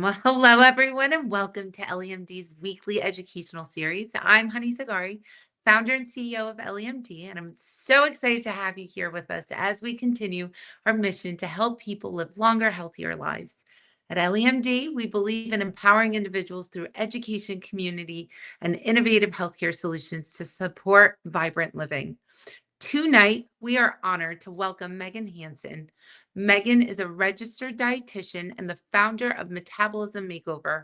Well, hello, everyone, and welcome to EllieMD's weekly educational series. I'm Honey Sagari, founder and CEO of EllieMD, and I'm so excited to have you here with us as we continue our mission to help people live longer, healthier lives. At EllieMD, we believe in empowering individuals through education, community, and innovative healthcare solutions to support vibrant living. Tonight, we are honored to welcome Megan Hansen. Megan is a registered dietitian and the founder of Metabolism Makeover,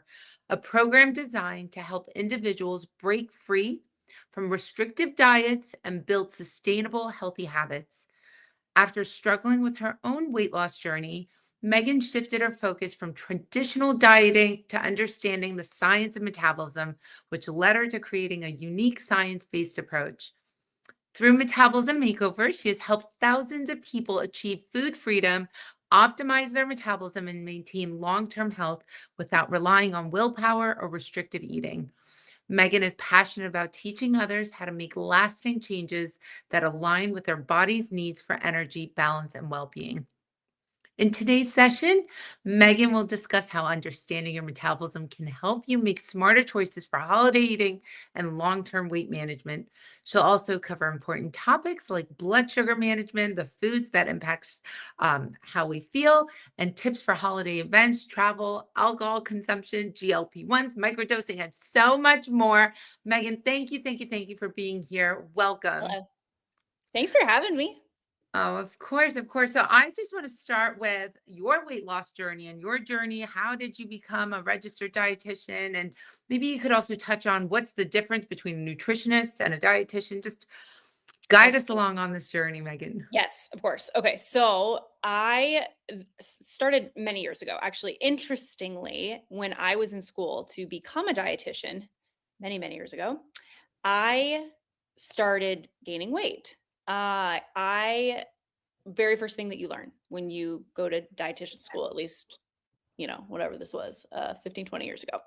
a program designed to help individuals break free from restrictive diets and build sustainable, healthy habits. After struggling with her own weight loss journey, Megan shifted her focus from traditional dieting to understanding the science of metabolism, which led her to creating a unique science based approach. Through Metabolism Makeover, she has helped thousands of people achieve food freedom, optimize their metabolism, and maintain long term health without relying on willpower or restrictive eating. Megan is passionate about teaching others how to make lasting changes that align with their body's needs for energy, balance, and well being. In today's session, Megan will discuss how understanding your metabolism can help you make smarter choices for holiday eating and long term weight management. She'll also cover important topics like blood sugar management, the foods that impacts how we feel, and tips for holiday events, travel, alcohol consumption, GLP-1s, microdosing, and so much more. Megan, thank you for being here. Welcome. Hello. Thanks for having me. Oh, of course, of course. So I just want to start with your weight loss journey and your journey. How did you become a registered dietitian? And maybe you could also touch on what's the difference between a nutritionist and a dietitian. Just guide Oh, us along on this journey, Megan. yes, of course. Okay, so I started many years ago. Actually, interestingly, when I was in school to become a dietitian, many years ago, I started gaining weight. I very first thing that you learn when you go to dietitian school, at least, whatever this was, 15, 20 years ago,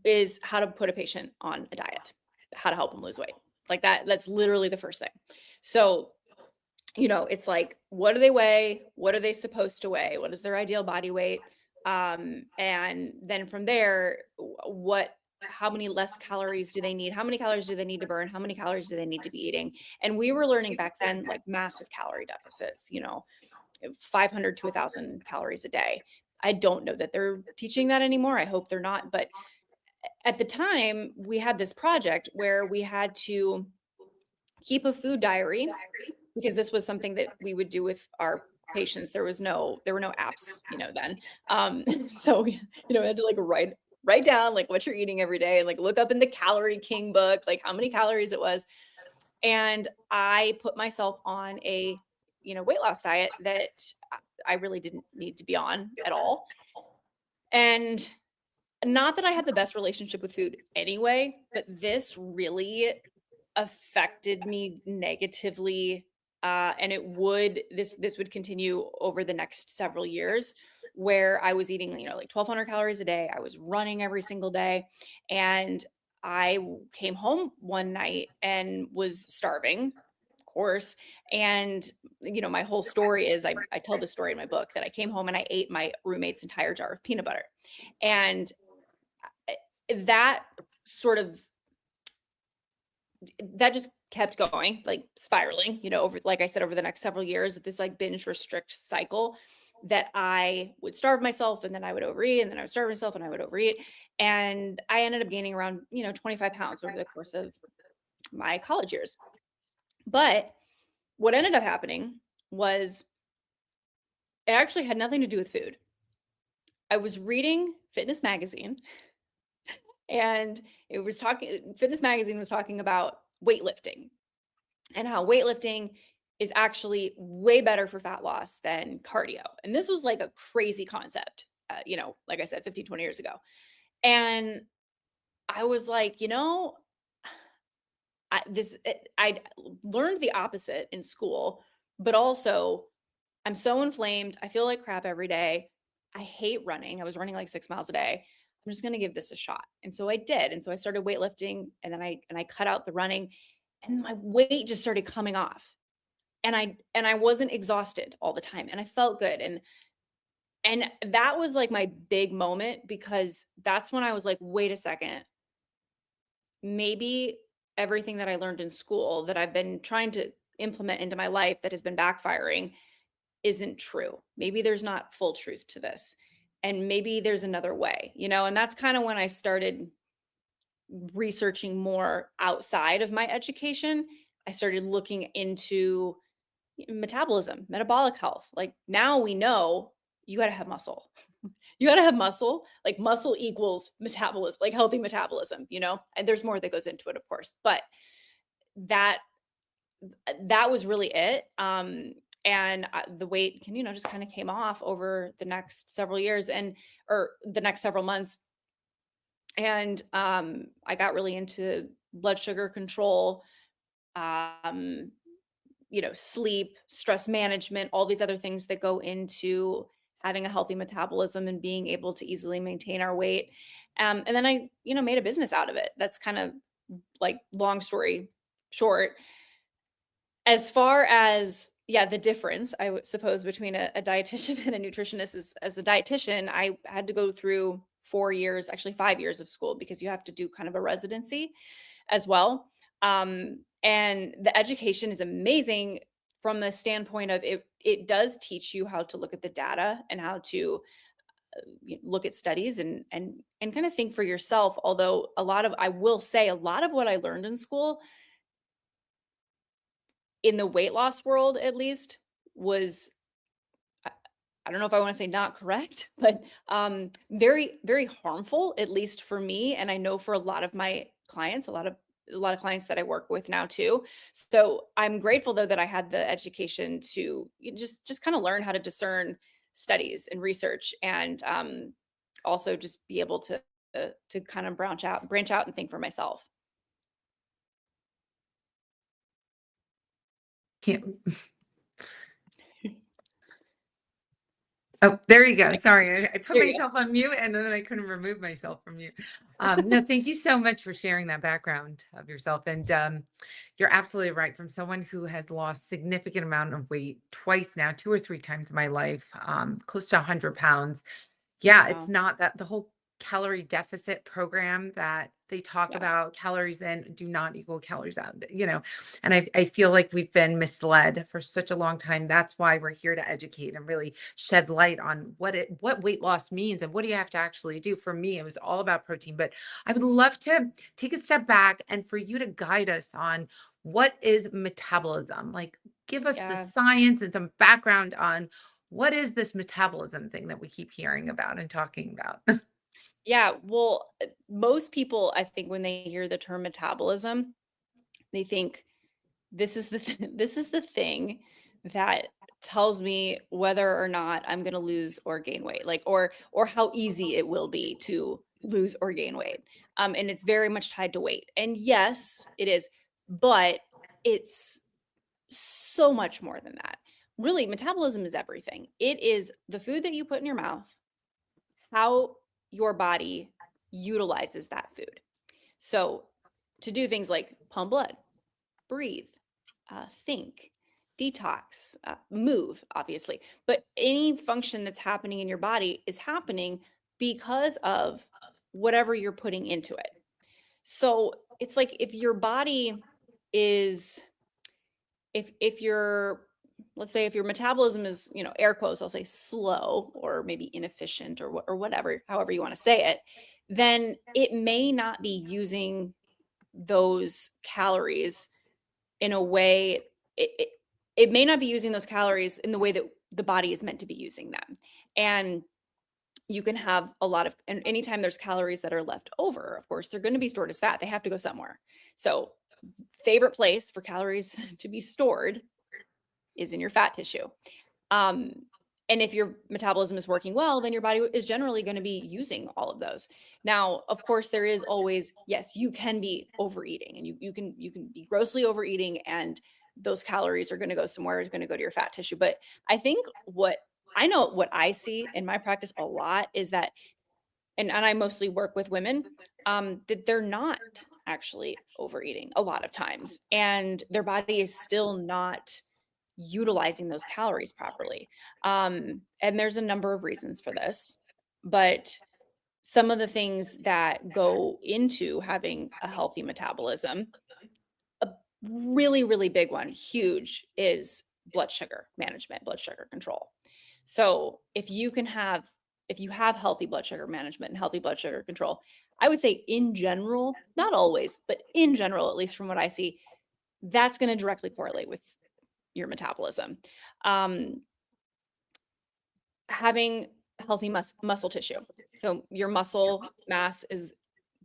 is how to put a patient on a diet, how to help them lose weight. Like that's literally the first thing. So, it's like, what do they weigh? What are they supposed to weigh? What is their ideal body weight? And then from there, how many less calories do they need? How many calories do they need to burn? How many calories do they need to be eating? And we were learning back then like massive calorie deficits, 500 to 1,000 calories a day. I don't know that they're teaching that anymore. I hope they're not. But at the time, we had this project where we had to keep a food diary because this was something that we would do with our patients. There were no apps, then. So we had to like write down like what you're eating every day and like look up in the Calorie King book, like how many calories it was. And I put myself on a, weight loss diet that I really didn't need to be on at all. And not that I had the best relationship with food anyway, but this really affected me negatively, and this would continue over the next several years, where I was eating, like 1,200 calories a day. I was running every single day, and came home one night and was starving, of course. And my whole story is I tell this story in my book that I came home and I ate my roommate's entire jar of peanut butter, and that sort of that just kept going, like spiraling, over, like I said, over the next several years, this like binge restrict cycle that I would starve myself and then I would overeat and then I would starve myself and I would overeat. And I ended up gaining around, 25 pounds over the course of my college years. But what ended up happening was it actually had nothing to do with food. I was reading Fitness Magazine and Fitness Magazine was talking about weightlifting and how weightlifting is actually way better for fat loss than cardio. And this was like a crazy concept, like I said, 15, 20 years ago. And I was like, I learned the opposite in school, but also I'm so inflamed. I feel like crap every day. I hate running. I was running like 6 miles a day. I'm just going to give this a shot. And so I did. And so I started weightlifting, and then I cut out the running, and my weight just started coming off. And I wasn't exhausted all the time, and I felt good. And And that was like my big moment because that's when I was like, wait a second, maybe everything that I learned in school that I've been trying to implement into my life that has been backfiring isn't true. Maybe there's not full truth to this. And maybe there's another way, and that's kind of when I started researching more outside of my education. I started looking into metabolism, metabolic health. Like now we know you got to have muscle. You got to have muscle. Like muscle equals metabolism, like healthy metabolism. And there's more that goes into it, of course. But that that was really it. And the weight can, just kind of came off over the next several years or the next several months. And I got really into blood sugar control, um, sleep, stress management, all these other things that go into having a healthy metabolism and being able to easily maintain our weight. And then I, made a business out of it. That's kind of like long story short. As far as yeah, the difference I would suppose between a dietitian and a nutritionist is as a dietitian, I had to go through 4 years, actually 5 years of school because you have to do kind of a residency as well. And the education is amazing from the standpoint of it does teach you how to look at the data and how to look at studies and kind of think for yourself. Although I will say a lot of what I learned in school in the weight loss world at least was I I don't know if I wanna say not correct, but, very, very harmful, at least for me, and I know for a lot of my clients, a lot of clients that I work with now too. So, I'm grateful though that I had the education to just kinda learn how to discern studies and research and, also just be able to kind of branch out and think for myself. Can't Oh, there you go. I Sorry, I put There you go. myself on mute and then I couldn't remove myself from mute. No, thank you so much for sharing that background of yourself. And you're absolutely right. From someone who has lost significant amount of weight twice now, 2 or 3 times in my life, close to 100 pounds. Yeah, it's Wow. not that the whole calorie deficit program that they talk Yeah. about, calories in do not equal calories out. And I feel like we've been misled for such a long time. That's why we're here to educate and really shed light on what weight loss means and what do you have to actually do. For me, it was all about protein, but I would love to take a step back and for you to guide us on what is metabolism. Like give us the Yeah. science and some background on what is this metabolism thing that we keep hearing about and talking about? Yeah, well, most people, I think when they hear the term metabolism, they think this is the thing that tells me whether or not I'm gonna lose or gain weight, like, or how easy it will be to lose or gain weight. And it's very much tied to weight. And yes, it is, but it's so much more than that. Really, metabolism is everything. It is the food that you put in your mouth, how your body utilizes that food. So, to do things like pump blood, breathe, think, detox, move, obviously, but any function that's happening in your body is happening because of whatever you're putting into it. So, it's like if your body is if your let's say if your metabolism is, air quotes, I'll say slow or maybe inefficient or whatever, however you want to say it, then it may not be using those calories in a way it, it, it may not be using those calories in the way that the body is meant to be using them. And you can have a lot of and anytime there's calories that are left over, of course, they're going to be stored as fat. They have to go somewhere. So favorite place for calories to be stored is in your fat tissue. Um, and if your metabolism is working well, then your body is generally going to be using all of those. Now, of course, there is always, yes, you can be overeating and you can be grossly overeating and those calories are going to go somewhere, it's going to go to your fat tissue. But I think what I see in my practice a lot is that, and I mostly work with women, that they're not actually overeating a lot of times. And their body is still not utilizing those calories properly. And there's a number of reasons for this, but some of the things that go into having a healthy metabolism, a really, really big one, huge, is blood sugar management, blood sugar control. So if you have healthy blood sugar management and healthy blood sugar control, I would say in general, not always, but in general, at least from what I see, that's going to directly correlate with your metabolism. Um, Having healthy muscle tissue. So your muscle mass is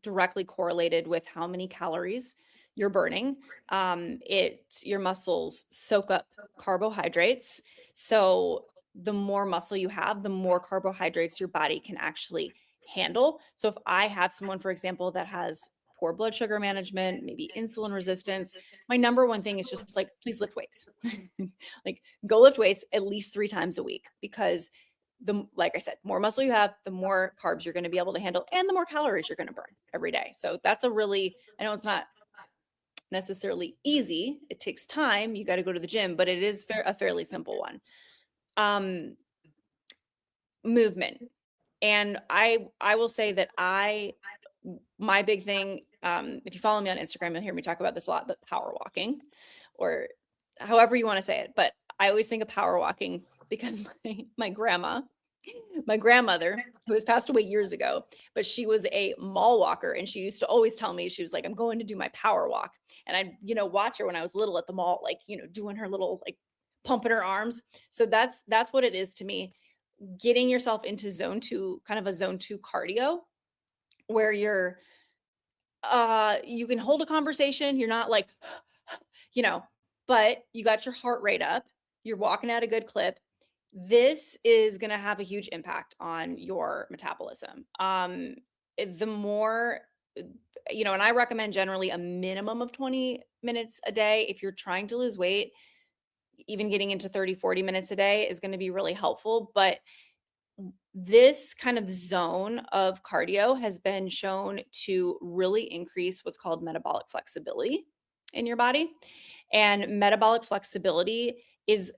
directly correlated with how many calories you're burning. Your muscles soak up carbohydrates. So the more muscle you have, the more carbohydrates your body can actually handle. So if I have someone, for example, that has poor blood sugar management, maybe insulin resistance, my number one thing is just like, please lift weights. Like go lift weights at least 3 times a week, because like I said, more muscle you have, the more carbs you're going to be able to handle and the more calories you're going to burn every day. So that's a really, I know it's not necessarily easy. It takes time. You got to go to the gym, but it is a fairly simple one. Um, Movement. And I will say that my big thing, if you follow me on Instagram, you'll hear me talk about this a lot, but power walking, or however you want to say it. But I always think of power walking because my grandmother, who has passed away years ago, but she was a mall walker, and she used to always tell me, she was like, I'm going to do my power walk. And I, watch her when I was little at the mall, like, doing her little, like, pumping her arms. So that's what it is to me. Getting yourself into zone two, kind of a zone two cardio, where you can hold a conversation. You're not like, you know, but you got your heart rate up. You're walking at a good clip. This is going to have a huge impact on your metabolism. The more, and I recommend generally a minimum of 20 minutes a day. If you're trying to lose weight, even getting into 30, 40 minutes a day is going to be really helpful. But this kind of zone of cardio has been shown to really increase what's called metabolic flexibility in your body. And metabolic flexibility is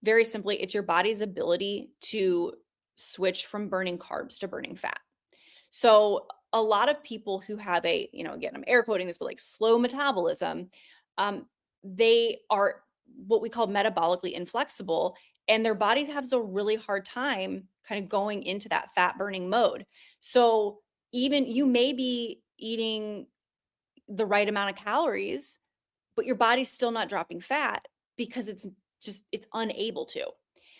very simply, it's your body's ability to switch from burning carbs to burning fat. So a lot of people who have again, I'm air quoting this, but like slow metabolism, they are what we call metabolically inflexible, and their body has a really hard time kind of going into that fat burning mode. So even you may be eating the right amount of calories, but your body's still not dropping fat because it's unable to.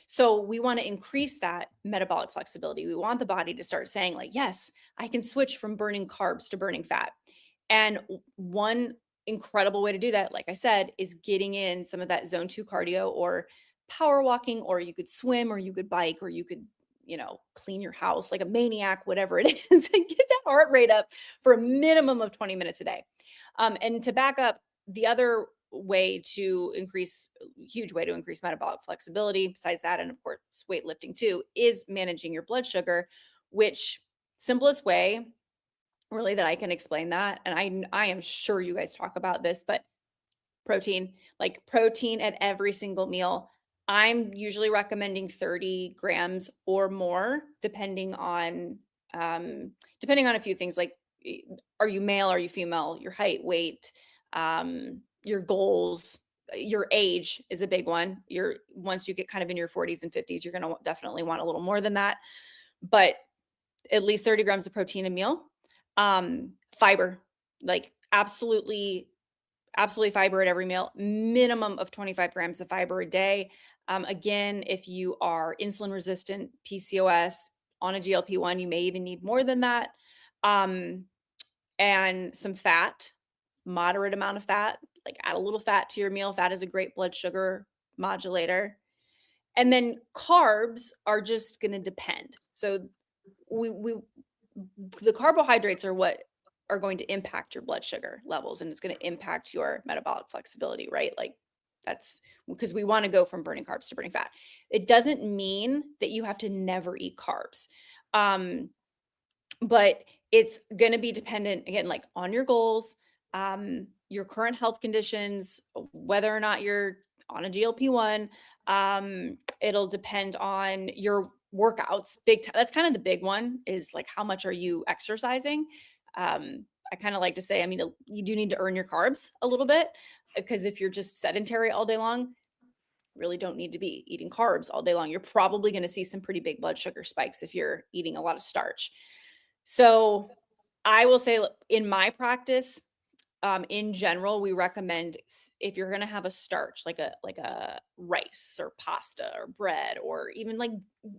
So we want to increase that metabolic flexibility. We want the body to start saying, like, yes, I can switch from burning carbs to burning fat. And one incredible way to do that, like I said, is getting in some of that zone 2 cardio, or power walking, or you could swim, or you could bike, or you could, clean your house like a maniac, whatever it is, and get that heart rate up for a minimum of 20 minutes a day. And to back up, the other huge way to increase metabolic flexibility, besides that, and of course, weightlifting too, is managing your blood sugar, which simplest way really that I can explain that. And I am sure you guys talk about this, but protein, like protein at every single meal. I'm usually recommending 30 grams or more, depending on a few things, like, are you male, are you female, your height, weight, your goals, your age is a big one. Once you get kind of in your 40s and 50s, you're going to definitely want a little more than that, but at least 30 grams of protein a meal. Fiber, like absolutely fiber at every meal, minimum of 25 grams of fiber a day. Again, if you are insulin resistant, PCOS, on a GLP-1, you may even need more than that. And some fat, moderate amount of fat, like add a little fat to your meal. Fat is a great blood sugar modulator. And then carbs are just going to depend. So the carbohydrates are what are going to impact your blood sugar levels, and it's going to impact your metabolic flexibility, right? Like, that's because we want to go from burning carbs to burning fat. It doesn't mean that you have to never eat carbs. But it's going to be dependent, again, like on your goals, your current health conditions, whether or not you're on a GLP-1. It'll depend on your workouts. Big time. That's kind of the big one is like how much are you exercising? I kind of like to say, I mean, you do need to earn your carbs a little bit because if you're just sedentary all day long, really don't need to be eating carbs all day long. You're probably going to see some pretty big blood sugar spikes if you're eating a lot of starch. So I will say in my practice, in general, we recommend if you're going to have a starch like a rice or pasta or bread or even like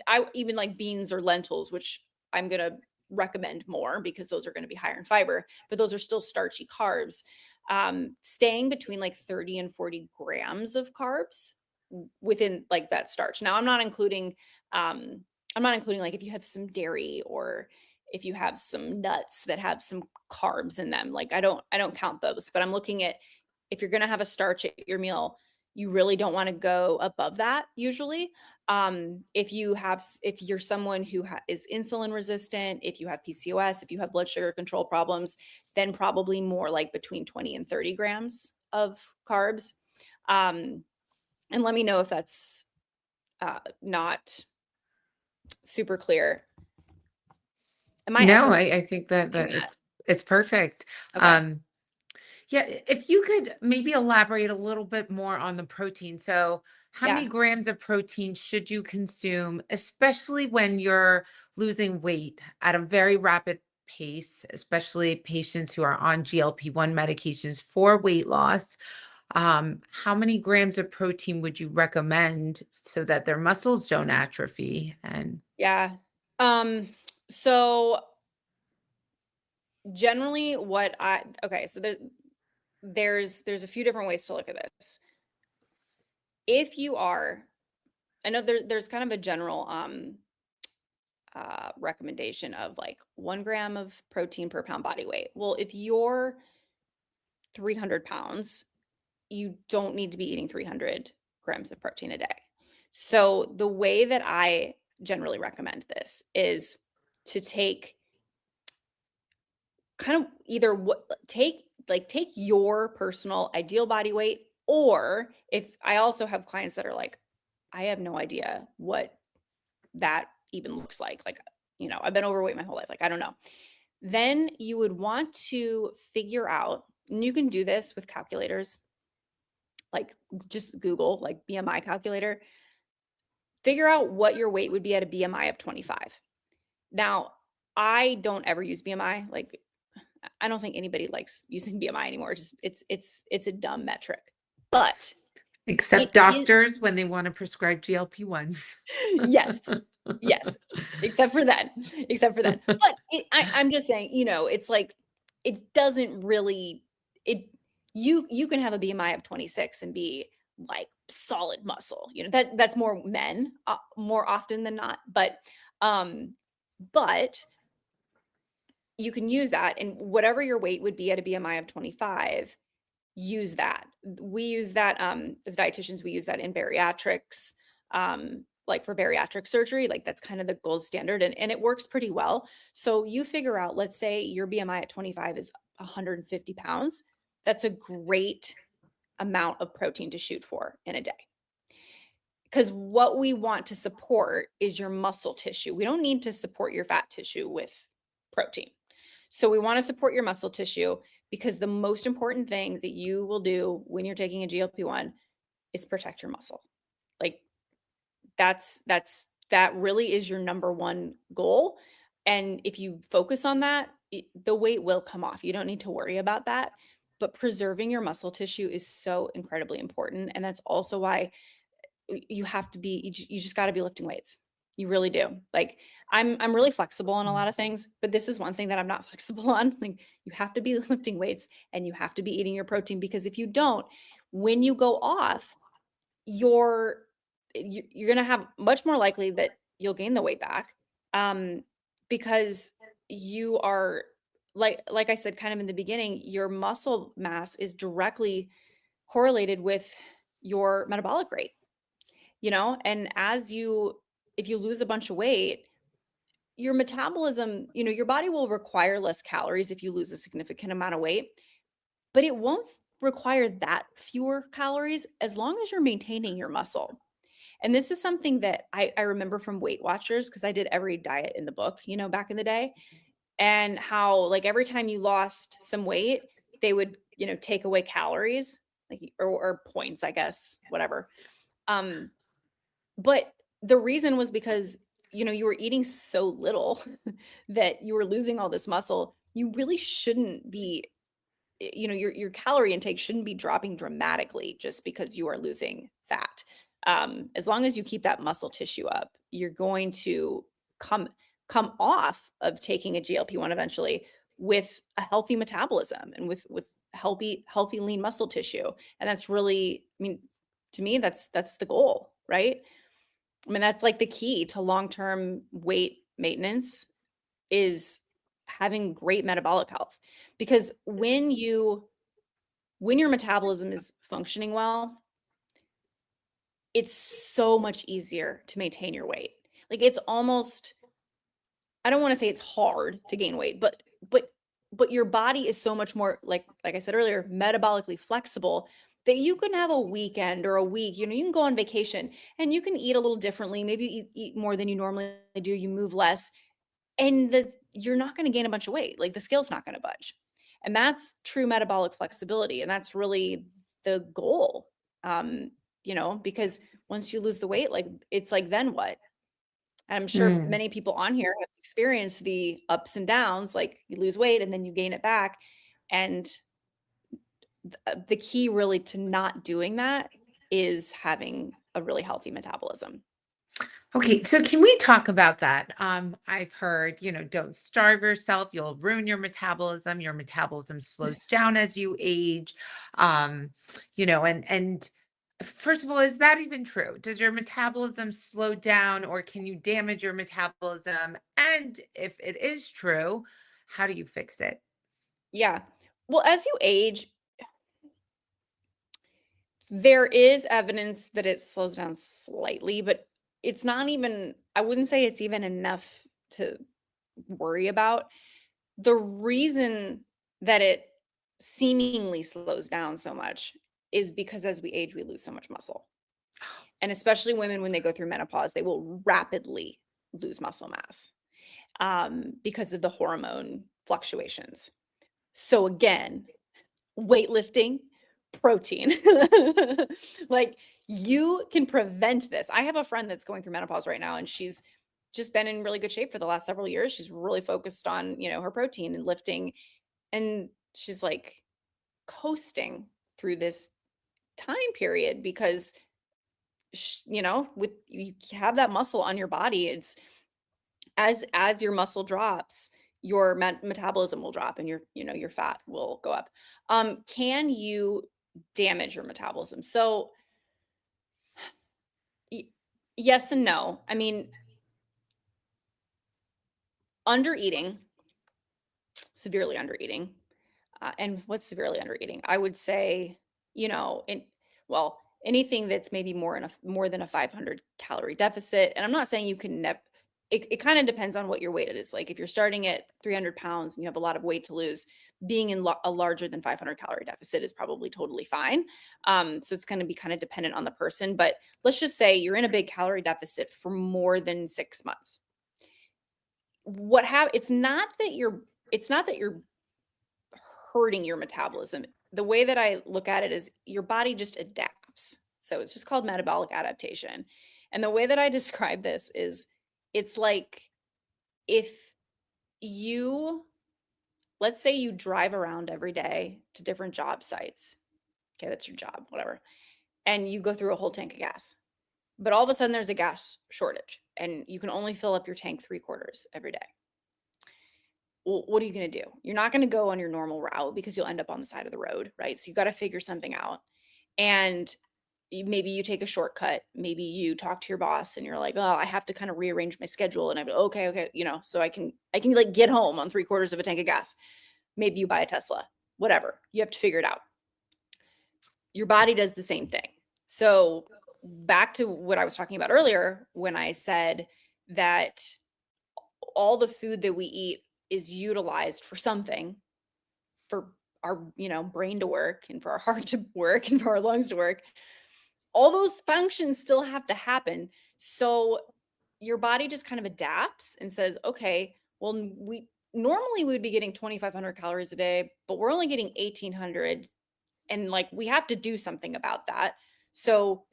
I even like beans or lentils, which I'm going to recommend more because those are going to be higher in fiber, but those are still starchy carbs. Staying between like 30 and 40 grams of carbs within like that starch. Now, I'm not including like if you have some dairy or if you have some nuts that have some carbs in them. Like I don't count those, but I'm looking at if you're going to have a starch at your meal, you really don't want to go above that usually. If you're someone who is insulin resistant, if you have PCOS, if you have blood sugar control problems, then probably more like between 20 and 30 grams of carbs. Um, and let me know if that's not super clear. Am I No, echoing I think that that? it's perfect. Okay. Yeah, if you could maybe elaborate a little bit more on the protein. So, how many Yeah. grams of protein should you consume, especially when you're losing weight at a very rapid pace, especially patients who are on GLP-1 medications for weight loss? How many grams of protein would you recommend so that their muscles don't atrophy? And Yeah. Um, so generally what I okay, so there's a few different ways to look at this. If you are I know there's kind of a general recommendation of like 1 gram of protein per pound body weight. Well, if you're 300 pounds, you don't need to be eating 300 grams of protein a day. So the way that I generally recommend this is to take kind of either what take your personal ideal body weight, or if I also have clients that are like, I have no idea what that even looks like, I've been overweight my whole life, like I don't know. Then you would want to figure out, and you can do this with calculators, like just Google like BMI calculator, figure out what your weight would be at a BMI of 25. Now, I don't ever use BMI. Like I don't think anybody likes using BMI anymore. Just it's a dumb metric. But it except is doctors when they want to prescribe GLP-1s. yes. Yes. Except for then. Except for then. But I'm just saying, it's like it doesn't really it you can have a BMI of 26 and be like solid muscle. That's more men more often than not. Um but you can use that, and whatever your weight would be at a BMI of 25, use that. We use that as dietitians, we use that in bariatrics, like for bariatric surgery, like that's kind of the gold standard, and it works pretty well. So you figure out, let's say your BMI at 25 is 150 pounds. That's a great amount of protein to shoot for in a day. Because what we want to support is your muscle tissue. We don't need to support your fat tissue with protein. So we want to support your muscle tissue because the most important thing that you will do when you're taking a GLP-1 is protect your muscle. Like that really is your number one goal. And if you focus on that, the weight will come off. You don't need to worry about that. But preserving your muscle tissue is so incredibly important. And that's also why you have to be you just got to be lifting weights. You really do. Like I'm really flexible on a lot of things, but this is one thing that I'm not flexible on. Like you have to be lifting weights and you have to be eating your protein, because if you don't, when you go off, you're going to have much more likely that you'll gain the weight back, um because you are like I said kind of in the beginning, your muscle mass is directly correlated with your metabolic rate, and if you lose a bunch of weight, your metabolism, your body will require less calories if you lose a significant amount of weight, but it won't require that fewer calories as long as you're maintaining your muscle. And this is something that I remember from Weight Watchers because I did every diet in the book, back in the day, and how like every time you lost some weight, they would, take away calories, like or points, I guess, whatever. Um, but the reason was because, you were eating so little that you were losing all this muscle. You really shouldn't be, your calorie intake shouldn't be dropping dramatically just because you are losing fat. As long as you keep that muscle tissue up, you're going to come come off of taking a GLP-1 eventually with a healthy metabolism and with healthy lean muscle tissue. And that's really, I mean, to me, that's the goal, right? I mean, that's like the key to long-term weight maintenance is having great metabolic health. Because when your metabolism is functioning well, it's so much easier to maintain your weight. Like it's almost, I don't want to say it's hard to gain weight, but your body is so much more like I said earlier, metabolically flexible that you can have a weekend or a week, you can go on vacation and you can eat a little differently, maybe eat more than you normally do, you move less, and you're not going to gain a bunch of weight. Like the scale's not going to budge. And that's true metabolic flexibility. And that's really the goal. Because once you lose the weight, like it's like, then what? And I'm sure Mm. many people on here have experienced the ups and downs, like you lose weight and then you gain it back. And the key really to not doing that is having a really healthy metabolism. Okay, so can we talk about that? I've heard, don't starve yourself. You'll ruin your metabolism. Your metabolism slows down as you age. And first of all, is that even true? Does your metabolism slow down or can you damage your metabolism? And if it is true, how do you fix it? Yeah. Well, as you age, there is evidence that it slows down slightly, but it's not even, I wouldn't say it's even enough to worry about. The reason that it seemingly slows down so much is because as we age, we lose so much muscle. And especially women, when they go through menopause, they will rapidly lose muscle mass because of the hormone fluctuations. So, again, weightlifting, protein. Like you can prevent this. I have a friend that's going through menopause right now and she's just been in really good shape for the last several years. She's really focused on, her protein and lifting and she's like coasting through this time period because with you have that muscle on your body, it's as your muscle drops, your metabolism will drop and your fat will go up. Can you damage your metabolism? So y- yes and no. I mean, under eating, severely under eating. And what's severely under eating? I would say, well, anything that's maybe more than a 500 calorie deficit. And I'm not saying you can never. It kind of depends on what your weight is. Like if you're starting at 300 pounds and you have a lot of weight to lose, being in a larger than 500 calorie deficit is probably totally fine. So it's going to be kind of dependent on the person. But let's just say you're in a big calorie deficit for more than 6 months. It's not that you're hurting your metabolism. The way that I look at it is your body just adapts. So it's just called metabolic adaptation. And the way that I describe this is it's like if you, let's say you drive around every day to different job sites. Okay, that's your job, whatever. And you go through a whole tank of gas. But all of a sudden there's a gas shortage and you can only fill up your tank 3/4 every day. Well, what are you going to do? You're not going to go on your normal route because you'll end up on the side of the road, right? So you got to figure something out. And maybe you take a shortcut. Maybe you talk to your boss and you're like, "Oh, I have to kind of rearrange my schedule." And I'm okay, so I can like get home on 3/4 of a tank of gas. Maybe you buy a Tesla. Whatever. You have to figure it out. Your body does the same thing. So back to what I was talking about earlier when I said that all the food that we eat is utilized for something, for our, brain to work and for our heart to work and for our lungs to work, all those functions still have to happen. So your body just kind of adapts and says, okay, well, we normally we would be getting 2,500 calories a day, but we're only getting 1,800. And like, we have to do something about that. So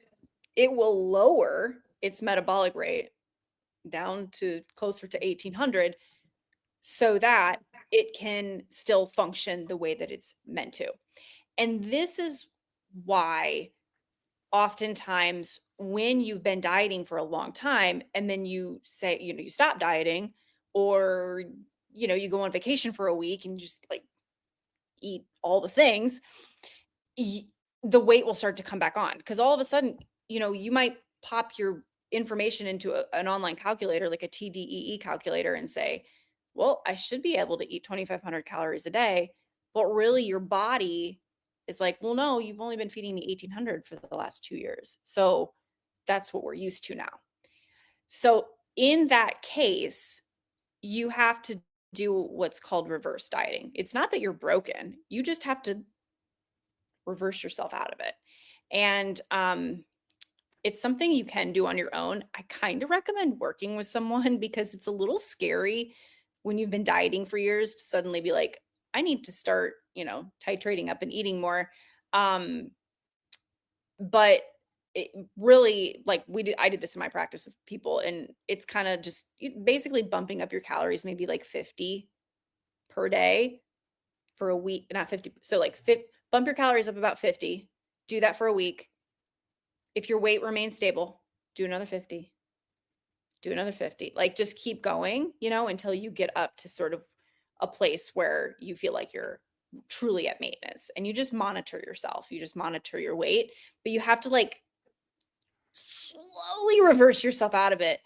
it will lower its metabolic rate down to closer to 1,800 so that it can still function the way that it's meant to. And this is why oftentimes when you've been dieting for a long time and then you say, you stop dieting, or, you go on vacation for a week and just like eat all the things, y- the weight will start to come back on because all of a sudden, you might pop your information into an online calculator like a TDEE calculator and say, well, I should be able to eat 2,500 calories a day. But really, your body is like, well, no, you've only been feeding me 1,800 for the last 2 years. So that's what we're used to now. So in that case, you have to do what's called reverse dieting. It's not that you're broken, you just have to reverse yourself out of it. And it's something you can do on your own. I kind of recommend working with someone because it's a little scary when you've been dieting for years to suddenly be like, I need to start, titrating up and eating more. Um, but it really, like, I did this in my practice with people, and it's kind of just basically bumping up your calories, maybe like 50 per day for a week, not 50. So like bump your calories up about 50, do that for a week. If your weight remains stable, do another 50, do another 50. Like, just keep going, until you get up to sort of a place where you feel like you're truly at maintenance, and you just monitor yourself. You just monitor your weight, but you have to like slowly reverse yourself out of it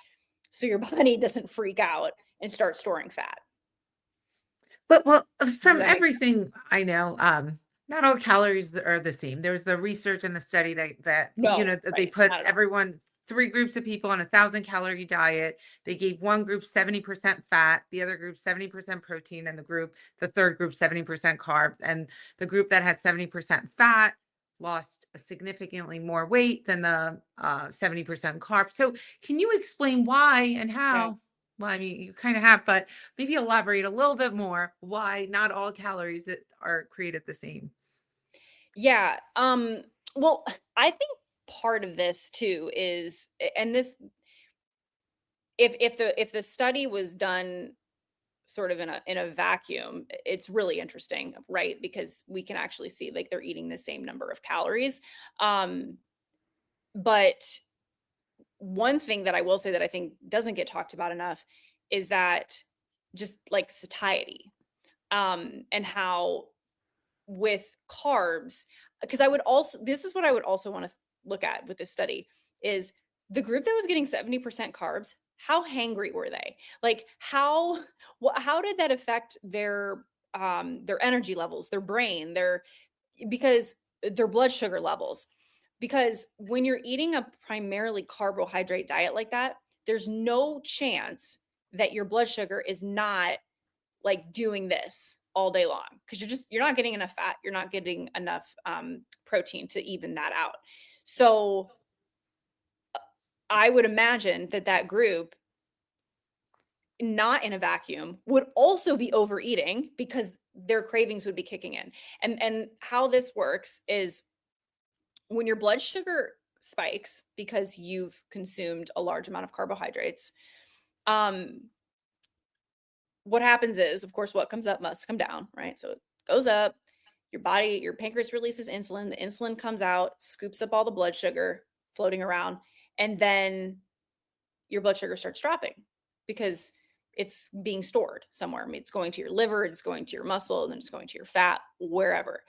so your body doesn't freak out and start storing fat. But well, Does from that make sense? everything I know, not all calories are the same. There was the research and the study that No, they right. put Not at all. everyone, three groups of people on 1,000 calorie diet. They gave one group 70% fat, the other group 70% protein, and the third group 70% carbs. And the group that had 70% fat lost significantly more weight than the 70% carbs. So can you explain why and Yeah. how? Well, I mean, you kind of have, but maybe elaborate a little bit more why not all calories are created the same. Yeah. Well, I think part of this too is and this if the study was done sort of in a vacuum, it's really interesting, right? Because we can actually see like they're eating the same number of calories. Um, but one thing that I will say that I think doesn't get talked about enough is that just like satiety, and how with carbs, because I would also this is what I would also want to look at with this study is the group that was getting 70% carbs, how hangry were they? Like how did that affect their energy levels, their brain, because their blood sugar levels. Because when you're eating a primarily carbohydrate diet like that, there's no chance that your blood sugar is not like doing this all day long because you're not getting enough fat, you're not getting enough protein to even that out. So I would imagine that group, not in a vacuum, would also be overeating because their cravings would be kicking in. And how this works is when your blood sugar spikes because you've consumed a large amount of carbohydrates, um what happens is, of course, what comes up must come down, right? So it goes up, your pancreas releases insulin, the insulin comes out, scoops up all the blood sugar floating around, and then your blood sugar starts dropping because it's being stored somewhere. I mean, it's going to your liver, it's going to your muscle, and then it's going to your fat, wherever.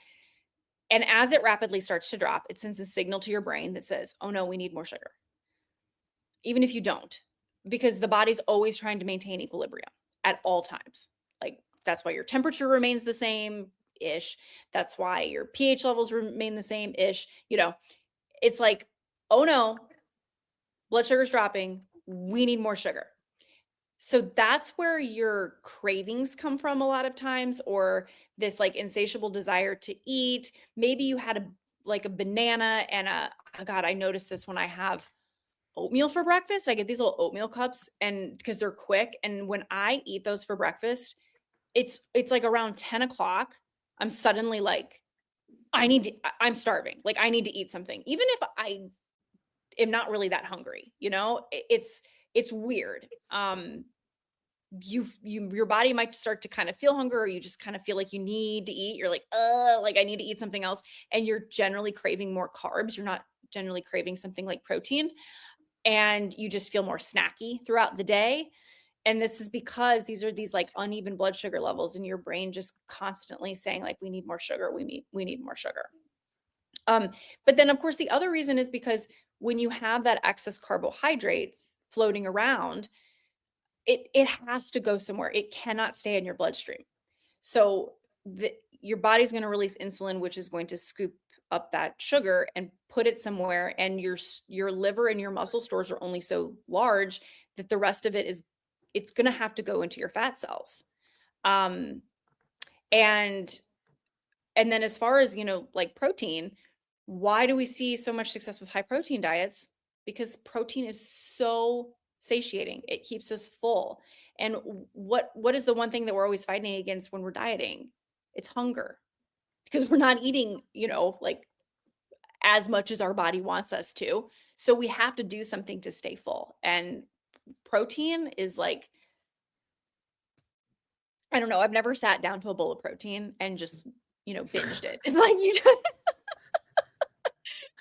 And as it rapidly starts to drop, it sends a signal to your brain that says, oh no, we need more sugar, even if you don't, because the body's always trying to maintain equilibrium at all times. Like, that's why your temperature remains the same ish. That's why your pH levels remain the same ish. It's like, oh no, blood sugar's dropping. We need more sugar. So that's where your cravings come from a lot of times, or this like insatiable desire to eat. Maybe you had a banana and oh God, I noticed this when I have oatmeal for breakfast. I get these little oatmeal cups and because they're quick. And when I eat those for breakfast, it's like around 10 o'clock. I'm suddenly like, I'm starving. Like I need to eat something. Even if I am not really that hungry, it's weird. Your body might start to kind of feel hunger, or you just kind of feel like you need to eat. You're like I need to eat something else. And you're generally craving more carbs. You're not generally craving something like protein. And you just feel more snacky throughout the day. And this is because these are these like uneven blood sugar levels in your brain just constantly saying like we need more sugar, we need more sugar. Um, but then of course the other reason is because when you have that excess carbohydrates floating around, it has to go somewhere. It cannot stay in your bloodstream. So your body's going to release insulin, which is going to scoop up that sugar and put it somewhere. And your liver and your muscle stores are only so large that the rest of it's going to have to go into your fat cells. Um, and and then as far as like protein, why do we see so much success with high protein diets? Because protein is so satiating. It keeps us full. And what is the one thing that we're always fighting against when we're dieting? It's hunger. Because we're not eating, like as much as our body wants us to. So we have to do something to stay full. And protein is like, I don't know, I've never sat down to a bowl of protein and just, binged it. It's like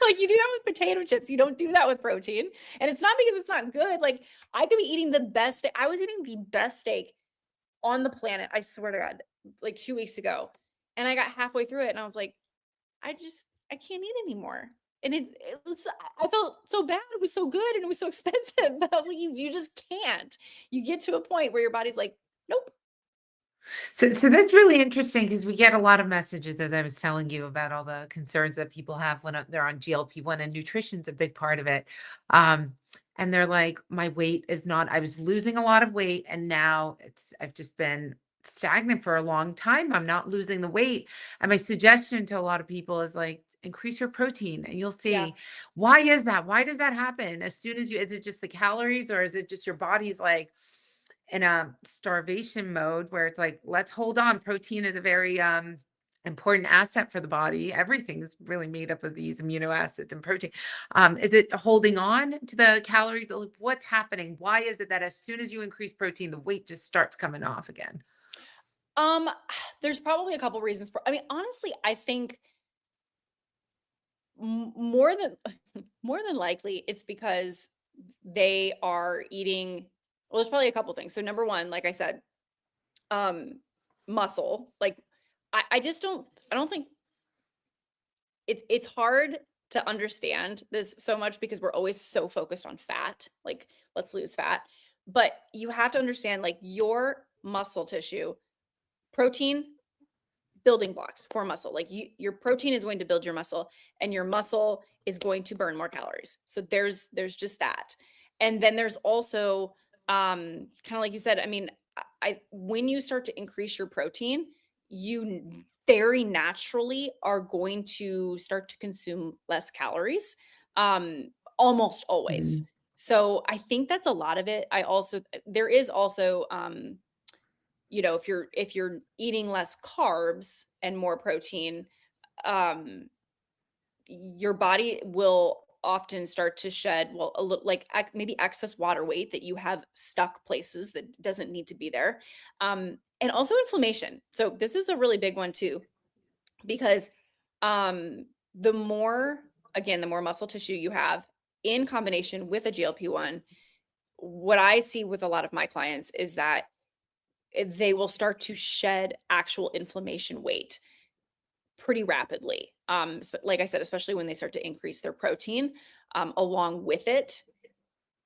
like you do that with potato chips. You don't do that with protein. And it's not because it's not good. Like I could be eating the best. I was eating the best steak on the planet. I swear to God, like 2 weeks ago. And I got halfway through it and I was like, I can't eat anymore. And I felt so bad. It was so good and it was so expensive. But I was like, you just can't. You get to a point where your body's like, nope. So that's really interesting because we get a lot of messages, as I was telling you, about all the concerns that people have when they're on GLP-1, and nutrition's a big part of it. Um, and they're like, my weight is not, I was losing a lot of weight, and now I've just been stagnant for a long time. I'm not losing the weight. And my suggestion to a lot of people is like, increase your protein, and you'll Yeah. see why is that? Why does that happen? As soon as is it just the calories, or is it just your body's like, in a starvation mode where it's like, let's hold on. Protein is a very important asset for the body. Everything's really made up of these amino acids and protein. Is it holding on to the calories? Like, what's happening? Why is it that as soon as you increase protein, the weight just starts coming off again? Um, there's probably a couple reasons I mean, honestly, I think more than more than likely it's because they are eating, well, there's probably a couple things. So number one, like I said, um muscle. Like I don't think it's hard to understand this so much because we're always so focused on fat, like let's lose fat. But you have to understand like your muscle tissue, protein, building blocks for muscle. Like your protein is going to build your muscle, and your muscle is going to burn more calories. So there's just that. And then there's also kind of like you said, I mean, I when you start to increase your protein, you very naturally are going to start to consume less calories. Almost always. Mhm. So I think that's a lot of it. There is also if you're eating less carbs and more protein, um your body will often start to shed, well, like maybe excess water weight that you have stuck places that doesn't need to be there. And also inflammation. So this is a really big one too, because um the more, again, the more muscle tissue you have in combination with a GLP-1, what I see with a lot of my clients is that they will start to shed actual inflammation weight pretty rapidly. Like I said, especially when they start to increase their protein along with it.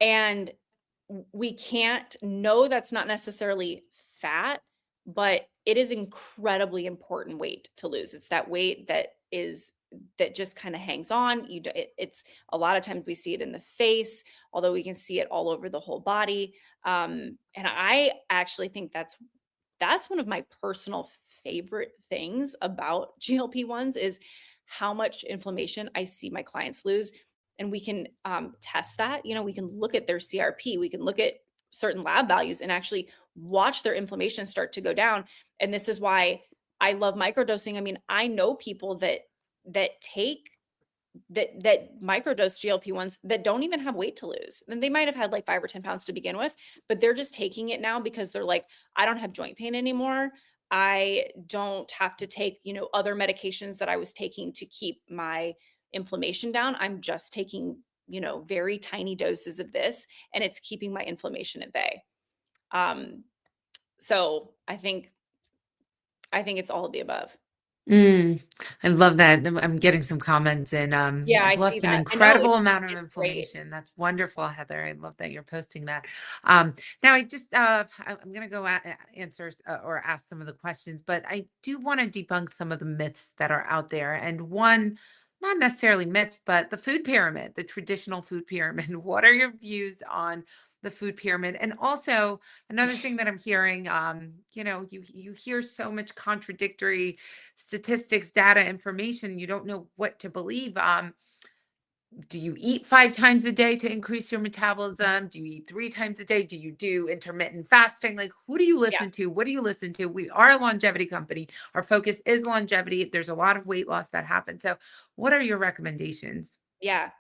And we can't know that's not necessarily fat, but it is incredibly important weight to lose. It's that weight that just kind of hangs on. It's a lot of times we see it in the face, although we can see it all over the whole body. And I actually think that's one of my personal favorite things about GLP-1s is how much inflammation I see my clients lose. And we can test that. We can look at their CRP, we can look at certain lab values and actually watch their inflammation start to go down. And this is why I love microdosing. I mean, I know people that microdose GLP-1s that don't even have weight to lose. And they might have had like 5 or 10 pounds to begin with, but they're just taking it now because they're like, I don't have joint pain anymore. I don't have to take, other medications that I was taking to keep my inflammation down. I'm just taking, very tiny doses of this and it's keeping my inflammation at bay. So I think it's all of the above. Mm, I love that. I'm getting some comments and Yeah, I I've see lost an that. I know incredible amount of it's great. inflammation. That's wonderful, Heather. I love that you're posting that. Now I'm going to go answer or ask some of the questions, but I do want to debunk some of the myths that are out there. And one, not necessarily myths, but the food pyramid, the traditional food pyramid. What are your views on the food pyramid? And also another thing that I'm hearing, you hear so much contradictory statistics, data, information, you don't know what to believe. Do you eat 5 times a day to increase your metabolism? Do you eat 3 times a day? Do you do intermittent fasting? Like, who do you Yeah, listen to? What do you listen to? We are a longevity company. Our focus is longevity. There's a lot of weight loss that happens. So, what are your recommendations? yeah.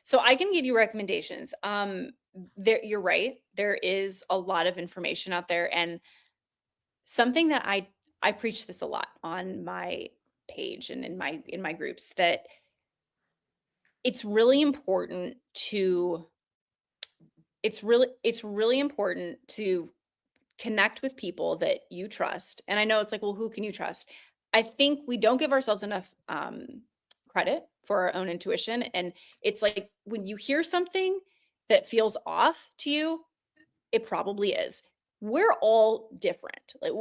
So I can give you recommendations. You're right. There is a lot of information out there, and something that I preach this a lot on my page and in my groups that it's really important to it's really important to connect with people that you trust. And I know it's like, well, who can you trust? I think we don't give ourselves enough credit for our own intuition. And it's like when you hear something that feels off to you, it probably is. We're all different. Like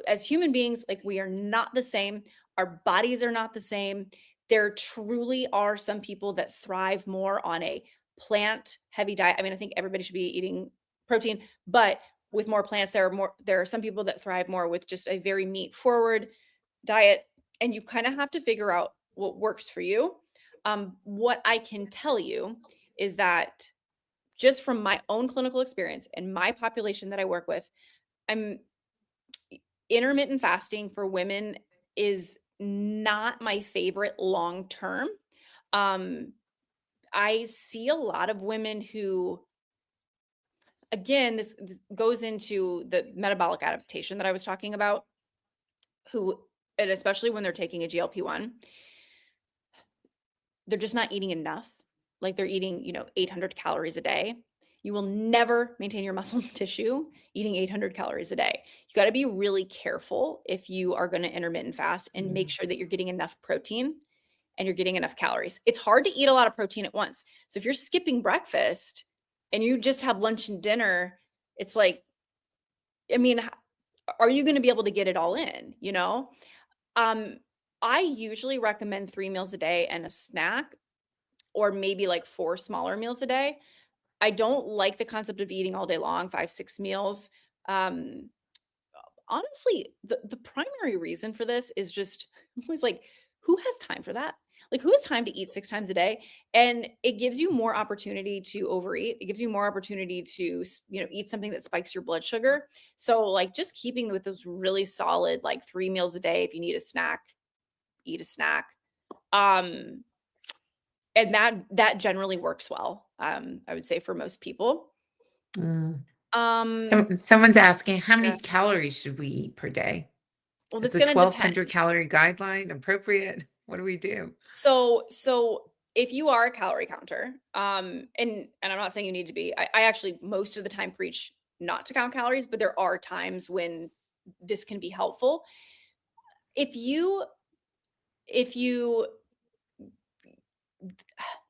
as human beings, like we are not the same. Our bodies are not the same. There truly are some people that thrive more on a plant heavy diet. I mean, I think everybody should be eating protein, but with more plants, there are some people that thrive more with just a very meat forward diet. And you kind of have to figure out what works for you. What I can tell you is that just from my own clinical experience and my population that I work with, I'm intermittent fasting for women is not my favorite long term. Um, I see a lot of women who, again, this goes into the metabolic adaptation that I was talking about, who, and especially when they're taking a GLP-1, they're just not eating enough. Like they're eating, 800 calories a day. You will never maintain your muscle tissue eating 800 calories a day. You got to be really careful if you are going to intermittent fast and make Mm. sure that you're getting enough protein and you're getting enough calories. It's hard to eat a lot of protein at once. So if you're skipping breakfast and you just have lunch and dinner, it's like, I mean, are you going to be able to get it all in, Um, I usually recommend 3 meals a day and a snack or maybe like 4 smaller meals a day. I don't like the concept of eating all day long, 5, 6 meals. Um, Honestly, the primary reason for this is just I'm always like, who has time for that? Like, who has time to eat 6 times a day? And it gives you more opportunity to overeat. It gives you more opportunity to, eat something that spikes your blood sugar. So, like, just keeping with those really solid, like 3 meals a day. If you need a snack, eat a snack. Um, and that generally works well. I would say for most people. Mm. Um, Someone's asking, how yeah. many calories should we eat per day? Well, Is that's the gonna depend. 1,200 calorie guideline appropriate? What do we do? So if you are a calorie counter, and I'm not saying you need to be, I actually most of the time preach not to count calories, but there are times when this can be helpful. If you if you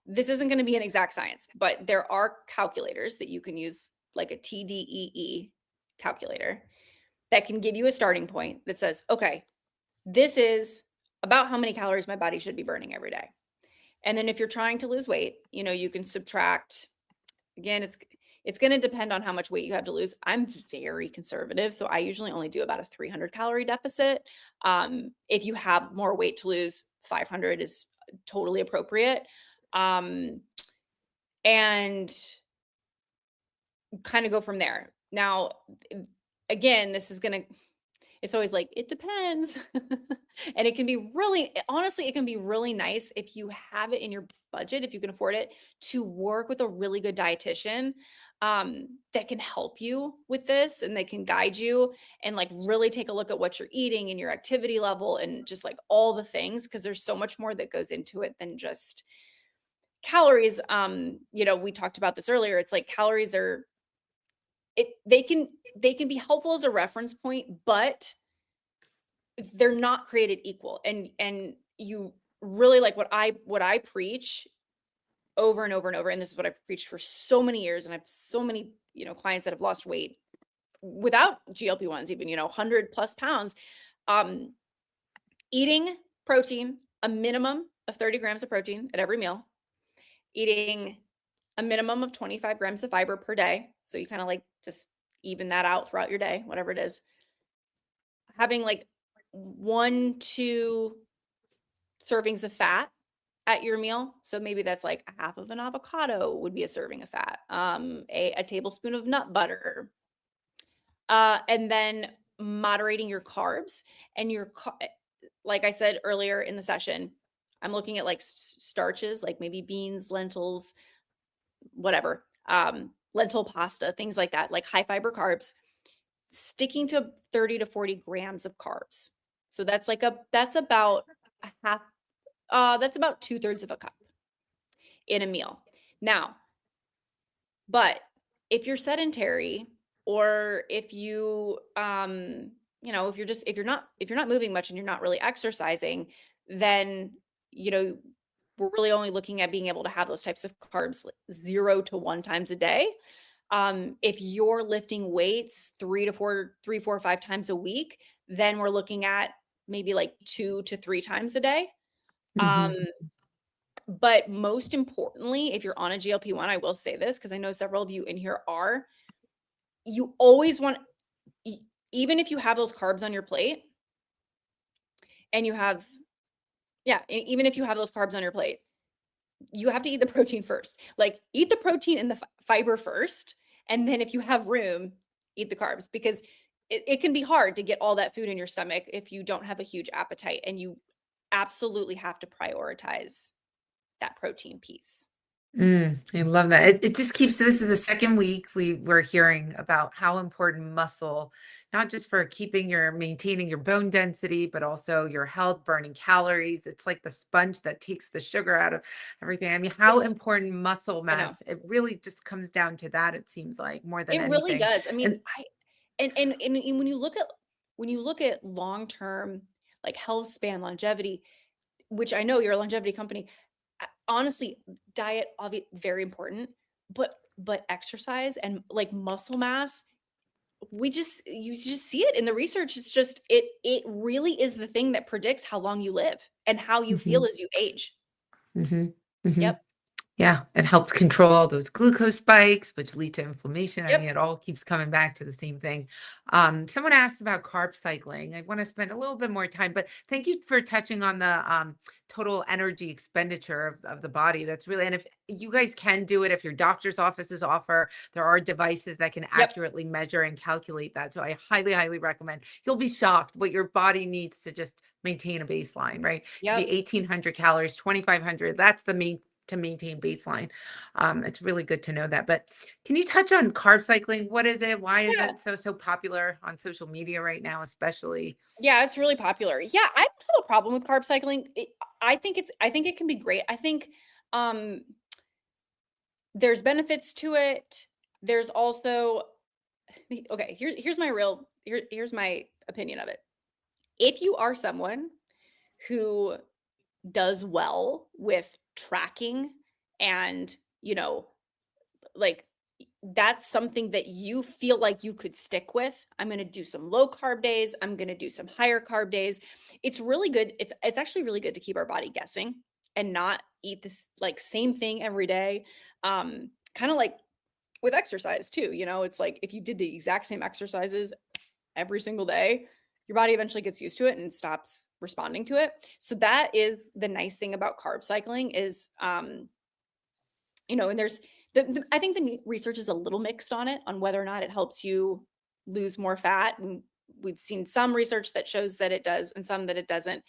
this isn't going to be an exact science, but there are calculators that you can use, like a TDEE calculator that can give you a starting point that says, okay, this is about how many calories my body should be burning every day. And then if you're trying to lose weight, you can subtract. Again, it's going to depend on how much weight you have to lose. I'm very conservative, so I usually only do about a 300 calorie deficit. If you have more weight to lose, 500 is totally appropriate. And kind of go from there. Now, again, it's always like, it depends. And it can be honestly, it can be really nice if you have it in your budget, if you can afford it, to work with a really good dietitian that can help you with this and they can guide you and like really take a look at what you're eating and your activity level and just like all the things, because there's so much more that goes into it than just calories. We talked about this earlier. It's like calories are they can be helpful as a reference point, but they're not created equal. And you really, like, what I preach over and over and over, and this is what I've preached for so many years, and I have so many clients that have lost weight without GLP-1s, even 100 plus pounds. Eating protein, a minimum of 30 grams of protein at every meal, eating a minimum of 25 grams of fiber per day, so you kind of like just even that out throughout your day, whatever it is. Having like 1-2 servings of fat at your meal. So maybe that's like a half of an avocado would be a serving of fat, a tablespoon of nut butter, and then moderating your carbs and like I said earlier in the session, I'm looking at like starches, like maybe beans, lentils, whatever, lentil pasta, things like that, like high fiber carbs, sticking to 30 to 40 grams of carbs. So that's about a half, that's about 2/3 of a cup in a meal. Now, but if you're sedentary, or if if you're not moving much and you're not really exercising, then, you know, we're really only looking at being able to have those types of carbs 0 to 1 times a day. If you're lifting weights 3, 4, 5 times a week, then we're looking at maybe like 2 to 3 times a day. Um, Mhm. but most importantly, if you're on a GLP-1, I will say this because I know several of you in here are, you always want, e- even if you have those carbs on your plate and you have, yeah, even if you have those carbs on your plate, you have to eat the protein first. Like, eat the protein and the fiber first. And then if you have room, eat the carbs, because it can be hard to get all that food in your stomach if you don't have a huge appetite, and you absolutely have to prioritize that protein piece. I love that. It just keeps, this is the second week we're hearing about how important muscle, not just for maintaining your bone density, but also your health, burning calories. It's like the sponge that takes the sugar out of everything. I mean, how It's important muscle I know. mass, it really just comes down to that, it seems like, more than It really anything. does. I mean, And I and when you look at long-term, like, health span, longevity, which I know you're a longevity company, honestly, diet, very important, but exercise and like muscle mass, you just see it in the research. It's just it really is the thing that predicts how long you live and how you feel mhm, as you age. mhm, mhm. Yep. Yeah, it helps control all those glucose spikes, which lead to inflammation. I Yep. mean, it all keeps coming back to the same thing. Someone asked about carb cycling. I want to spend a little bit more time, but thank you for touching on the total energy expenditure of the body. That's really, and if you guys can do it, if your doctor's offices offer, there are devices that can Yep. accurately measure and calculate that. So I highly, highly recommend. You'll be shocked what your body needs to just maintain a baseline, right? It could be Yep. 1,800 calories, 2,500. That's the main to maintain baseline. It's really good to know that. But can you touch on carb cycling? What is it? Why is Yeah. it so popular on social media right now, especially? Yeah, it's really popular. Yeah, I don't have a problem with carb cycling. I think it can be great. I think um there's benefits to it. There's also, okay, here's my opinion of it. If you are someone who does well with tracking and, like, that's something that you feel like you could stick with. I'm going to do some low carb days. I'm going to do some higher carb days. It's really good. It's actually really good to keep our body guessing and not eat this like same thing every day. Kind of like with exercise too, it's like if you did the exact same exercises every single day, your body eventually gets used to it and stops responding to it. So that is the nice thing about carb cycling is and there's I think the research is a little mixed on it on whether or not it helps you lose more fat. And we've seen some research that shows that it does and some that it doesn't.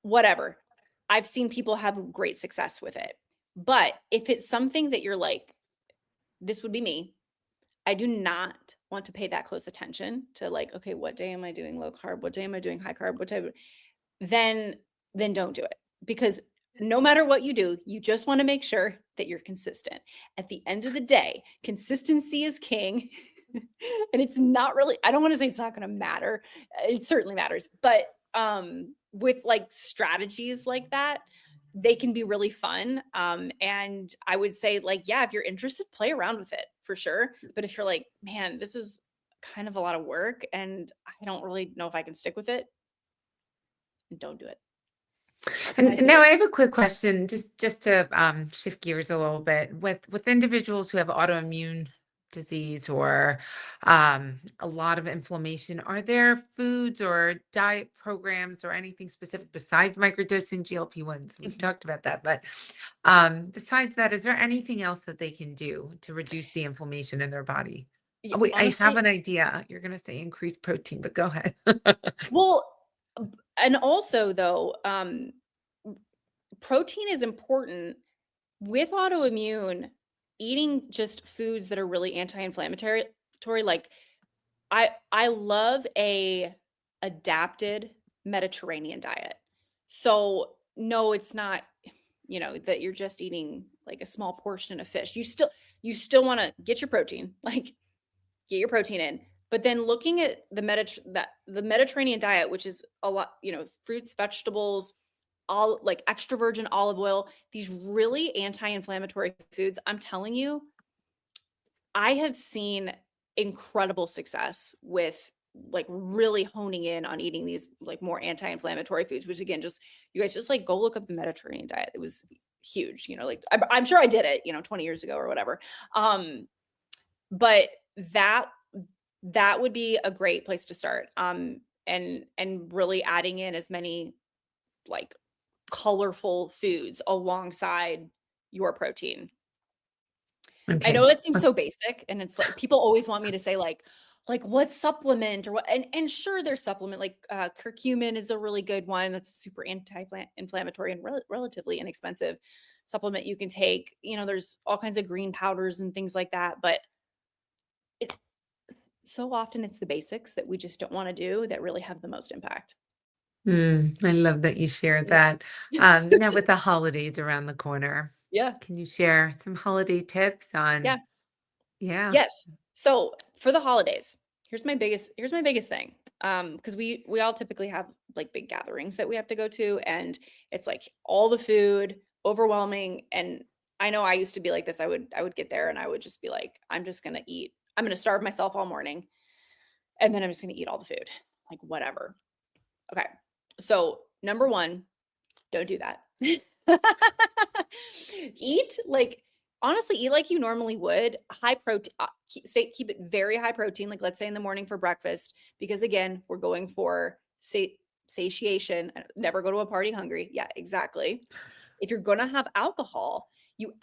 Whatever. I've seen people have great success with it. But if it's something that you're like, this would be me, I do not want to pay that close attention to like, okay, what day am I doing low carb? What day am I doing high carb? What day? Then don't do it, because no matter what you do, you just want to make sure that you're consistent. At the end of the day, consistency is king. And it's not really, I don't want to say it's not going to matter. It certainly matters. But with like strategies like that, they can be really fun. And I would say, like, yeah, if you're interested, play around with it for sure. But if you're like, man, this is kind of a lot of work and I don't really know if I can stick with it, don't do it. That's my And now opinion. I have a quick question, just to shift gears a little bit. With individuals who have autoimmune disease or a lot of inflammation, are there foods or diet programs or anything specific besides microdosing GLP-1s? We've Mhm. talked about that, but besides that, is there anything else that they can do to reduce the inflammation in their body? Yeah, Oh, wait, I have honestly, an idea. You're going to say increase protein, but go ahead. well, and also though, protein is important with autoimmune. Eating just foods that are really anti-inflammatory, like I love a adapted Mediterranean diet. So no, it's not, that you're just eating like a small portion of fish. You still want to get your protein, like get your protein in. But then looking at the Mediterranean diet, which is a lot, fruits, vegetables, all like extra virgin olive oil, these really anti-inflammatory foods. I'm telling you, I have seen incredible success with like really honing in on eating these like more anti-inflammatory foods, which again, just you guys just like go look up the Mediterranean diet. It was huge, like I'm sure I did it, 20 years ago or whatever. But that that would be a great place to start. And really adding in as many like colorful foods alongside your protein. I Okay. know it seems so basic, and it's like people always want me to say like what supplement or what, and sure there's supplement like curcumin is a really good one that's super anti-inflammatory and relatively inexpensive supplement you can take. There's all kinds of green powders and things like that, but it, so often it's the basics that we just don't want to do that really have the most impact. I love that you shared Yeah. that. Now with the holidays around the corner, Yeah. can you share some holiday tips Yeah. on yeah. Yes. So for the holidays, here's my biggest thing. Because we all typically have like big gatherings that we have to go to, and it's like all the food, overwhelming. And I know I used to be like this. I would get there and I would just be like, I'm just gonna eat. I'm gonna starve myself all morning, and then I'm just gonna eat all the food, like whatever. Okay. So number one, don't do that. Eat like honestly, eat like you normally would. High protein, keep it very high protein. Like let's say in the morning for breakfast, because again, we're going for satiation. Never go to a party hungry. Yeah, exactly. If you're gonna have alcohol, you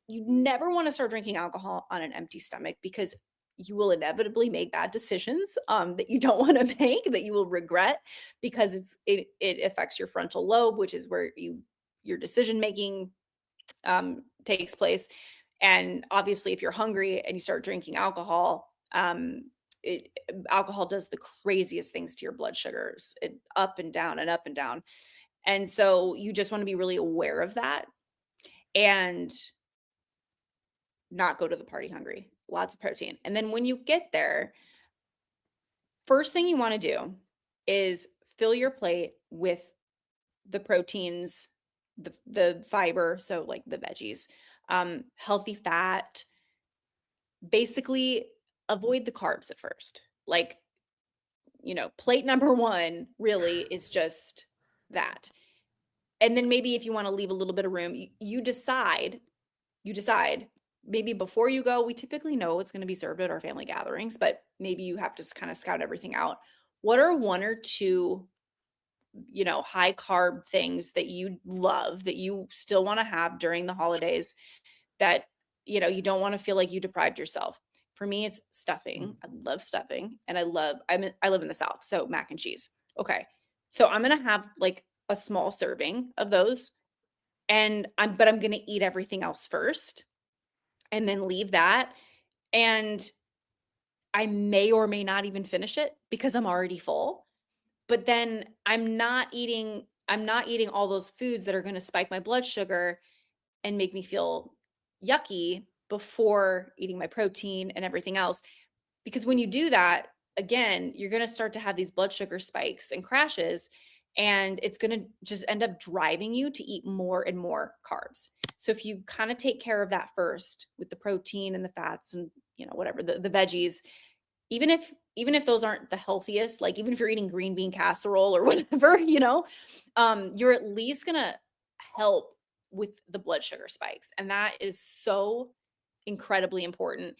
never want to start drinking alcohol on an empty stomach, because you will inevitably make bad decisions that you don't want to make, that you will regret, because it affects your frontal lobe, which is where your decision making takes place. And obviously, if you're hungry and you start drinking alcohol, it, alcohol does the craziest things to your blood sugars, up and down and up and down. And so you just want to be really aware of that and not go to the party hungry. Lots of protein. And then when you get there, first thing you want to do is fill your plate with the proteins, the fiber, so like the veggies, healthy fat, basically avoid the carbs at first. Like, plate number 1 really is just that. And then maybe if you wanna leave a little bit of room, you decide maybe before you go, we typically know what's gonna be served at our family gatherings, but maybe you have to kind of scout everything out. What are 1 or 2, high carb things that you love that you still wanna have during the holidays that, you don't wanna feel like you deprived yourself? For me, it's stuffing. I love stuffing, and I live in the South, so mac and cheese. Okay. So I'm gonna have, like, a small serving of those, and I'm gonna eat everything else first and then leave that, and I may or may not even finish it because I'm already full, but then I'm not eating all those foods that are gonna spike my blood sugar and make me feel yucky before eating my protein and everything else. Because when you do that, again, you're going to start to have these blood sugar spikes and crashes, and it's going to just end up driving you to eat more and more carbs. So if you kind of take care of that first with the protein and the fats and whatever the veggies, even if those aren't the healthiest, like even if you're eating green bean casserole or whatever, you're at least gonna help with the blood sugar spikes. And that is so incredibly important.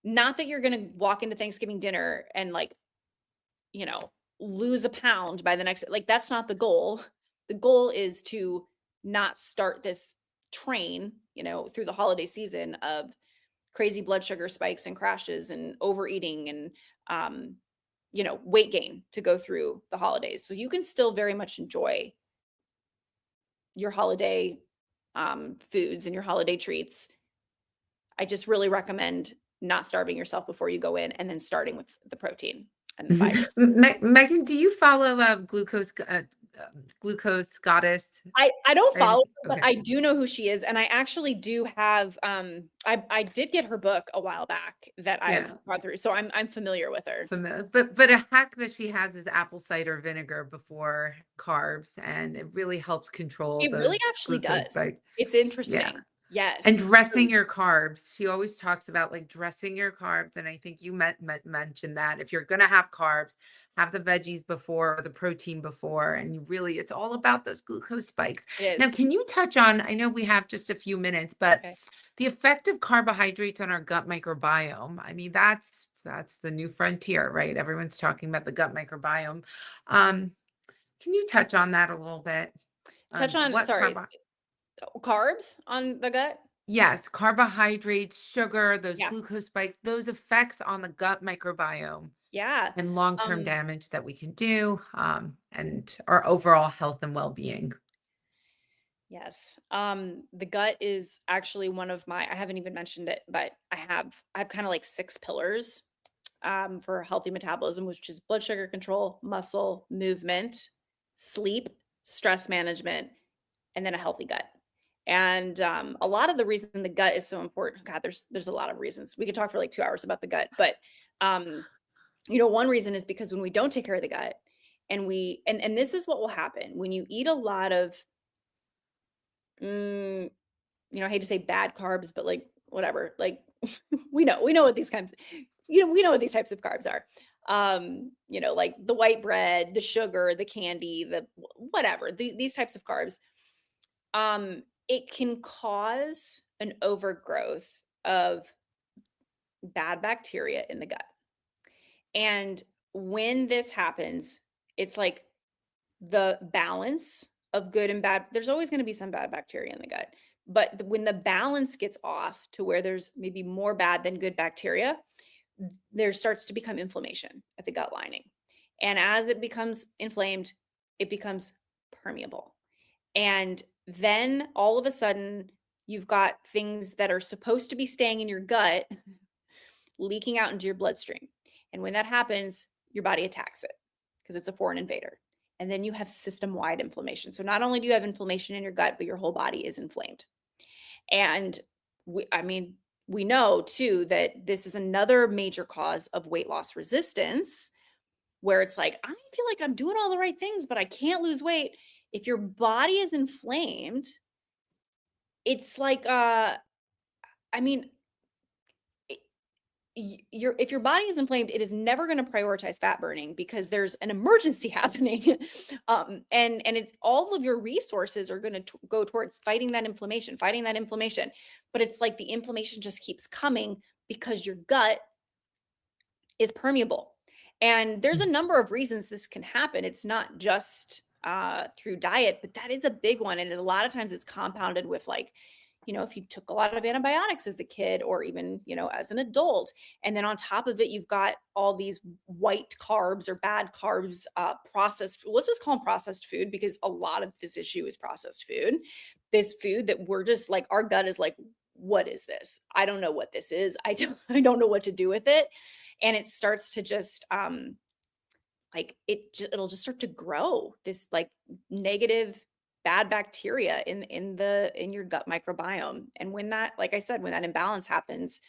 Not that you're gonna walk into Thanksgiving dinner and you know, lose a pound by the next, like that's not the goal. The goal is to not start this train, through the holiday season of crazy blood sugar spikes and crashes and overeating and weight gain to go through the holidays. So you can still very much enjoy your holiday foods and your holiday treats. I just really recommend not starving yourself before you go in and then starting with the protein and the fiber. Megan, do you follow glucose goddess I don't or any? follow her, but Okay. I do know who she is, and I actually do have, I did get her book a while back that I've Yeah. gone through, so I'm familiar with her. Familiar. But a hack that she has is apple cider vinegar before carbs, and it really helps control It really those actually glucose does. spikes. It's Yeah. interesting. And Yes. dressing your carbs. She always talks about like dressing your carbs. And I think you mentioned that if you're going to have carbs, have the veggies before or the protein before. And you really, it's all about those glucose spikes. It Now, is. can you touch on? I know we have just a few minutes, but Okay. the effect of carbohydrates on our gut microbiome. I mean, that's the new frontier, right? Everyone's talking about the gut microbiome. Um, can you touch on that a little bit? Touch On on what sorry, carb carbs on the gut? Yes, carbohydrates, sugar, those Yeah. glucose spikes, those effects on the gut microbiome Yeah. and long-term Um, damage that we can do, and our overall health and well-being. yes. The gut is actually one of my I haven't even mentioned it, but I have kind of like 6 pillars for healthy metabolism, which is blood sugar control, muscle, movement, sleep, stress management, and then a healthy gut. And a lot of the reason the gut is so important, God, there's a lot of reasons. We could talk for like 2 hours about the gut, but um, one reason is because when we don't take care of the gut, and this is what will happen when you eat a lot of, mm, I hate to say bad carbs, but like whatever, like we know what these kinds, we know what these types of carbs are. Like the white bread, the sugar, the candy, whatever, these types of carbs. It can cause an overgrowth of bad bacteria in the gut. And when this happens, it's like the balance of good and bad, there's always going to be some bad bacteria in the gut. But when the balance gets off to where there's maybe more bad than good bacteria, there starts to become inflammation at the gut lining. And as it becomes inflamed, it becomes permeable. And then all of a sudden, you've got things that are supposed to be staying in your gut leaking out into your bloodstream. And when that happens, your body attacks it because it's a foreign invader. And then you have system wide inflammation. So not only do you have inflammation in your gut, but your whole body is inflamed. And we know too that this is another major cause of weight loss resistance, where it's like, I feel like I'm doing all the right things, but I can't lose weight. If your body is inflamed, it's like, I mean, if your body is inflamed, it is never going to prioritize fat burning because there's an emergency happening. And it's all of your resources are going to go towards fighting that inflammation. But it's like the inflammation just keeps coming because your gut is permeable. And there's a number of reasons this can happen. It's not just through diet, but that is a big one. And a lot of times it's compounded with like, if you took a lot of antibiotics as a kid or even, as an adult. And then on top of it, you've got all these white carbs or bad carbs, processed, let's just call them processed food because a lot of this issue is processed food. This food that we're just like, our gut is like, what is this? I don't know what this is. I don't know what to do with it. And it starts to just like it'll just start to grow this like negative bad bacteria in your gut microbiome. And when that, like I said, when that imbalance happens,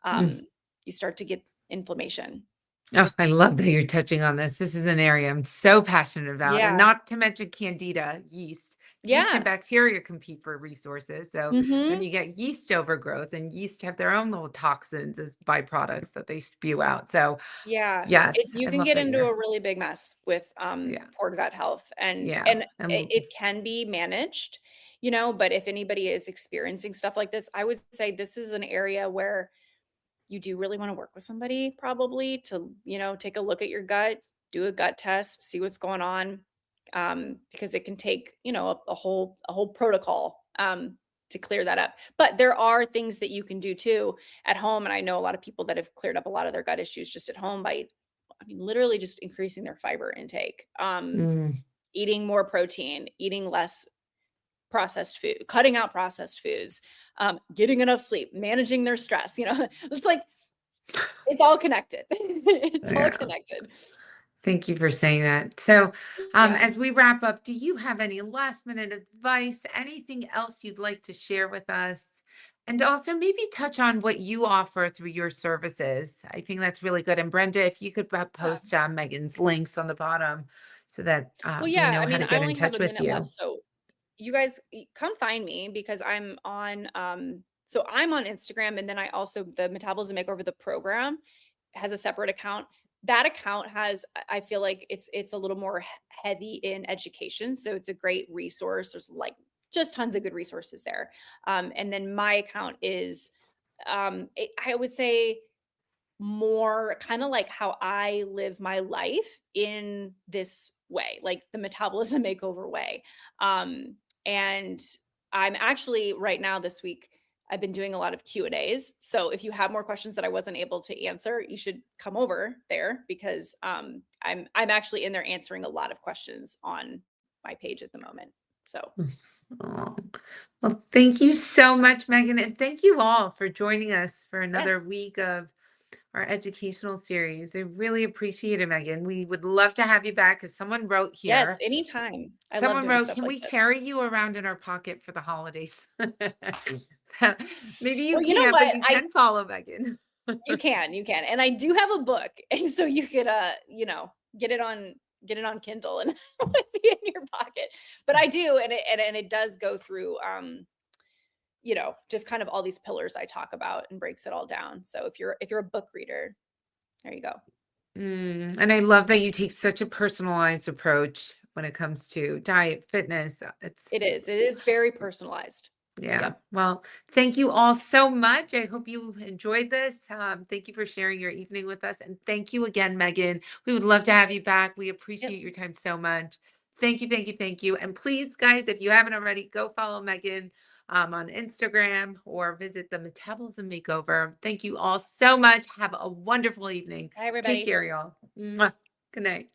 Mm. you start to get inflammation. Oh, I love that you're touching on this. This is an area I'm so passionate about, and Yeah. not to mention candida, yeast. Yeast and Yeah. bacteria compete for resources. So then Mhm. you get yeast overgrowth, and yeast have their own little toxins as byproducts that they spew out. So, Yeah. yes, You I can love get that into you're, a really big mess with yeah, poor gut health, and yeah. and And it can be managed, but if anybody is experiencing stuff like this, I would say this is an area where you do really want to work with somebody probably to, take a look at your gut, do a gut test, see what's going on. Because it can take, a whole protocol to clear that up. But there are things that you can do too at home. And I know a lot of people that have cleared up a lot of their gut issues just at home by, I mean, literally just increasing their fiber intake, mm, eating more protein, eating less processed food, cutting out processed foods, getting enough sleep, managing their stress. It's like it's all connected. It's all yeah. connected. Thank you for saying that. So, Yeah. as we wrap up, do you have any last minute advice? Anything else you'd like to share with us? And also maybe touch on what you offer through your services. I think that's really good. And Brenda, if you could Yeah. post Megan's links on the bottom so that Well, we yeah, know I how mean, to I get in only have touch a with minute left, you. so you guys come find me because I'm on so I'm on Instagram, and then I also, the Metabolism Makeover the program has a separate account. That account has, I feel like it's a little more heavy in education, so it's a great resource. There's like just tons of good resources there. And then my account is I would say more kind of like how I live my life in this way, like the metabolism makeover way. And I'm actually right now this week, I've been doing a lot of Q&As. So if you have more questions that I wasn't able to answer, you should come over there because I'm actually in there answering a lot of questions on my page at the moment. So Oh. Well, thank you so much, Megan. And thank you all for joining us for yeah. another week of our educational series. I really appreciate it, Megan. We would love to have you back. If someone wrote Yes, here, anytime. I love someone doing wrote, stuff can like we this. carry you around in our pocket for the holidays? So maybe you Well, you know can't, but what? you I can follow Megan. You can, and I do have a book, and so you could, get it on Kindle and it would be in your pocket. But I do, and it does go through, just kind of all these pillars I talk about and breaks it all down. So if you're a book reader, there you go. And I love that you take such a personalized approach when it comes to diet, fitness. It's It is very personalized. Yeah. Yep. Well, thank you all so much. I hope you enjoyed this. Thank you for sharing your evening with us. And thank you again, Megan. We would love to have you back. We Yep. appreciate your time so much. Thank you, thank you, thank you. And please, guys, if you haven't already, go follow Megan on Instagram or visit the Metabolism Makeover. Thank you all so much. Have a wonderful evening. Bye, Take everybody. care, y'all. Mwah. Good night.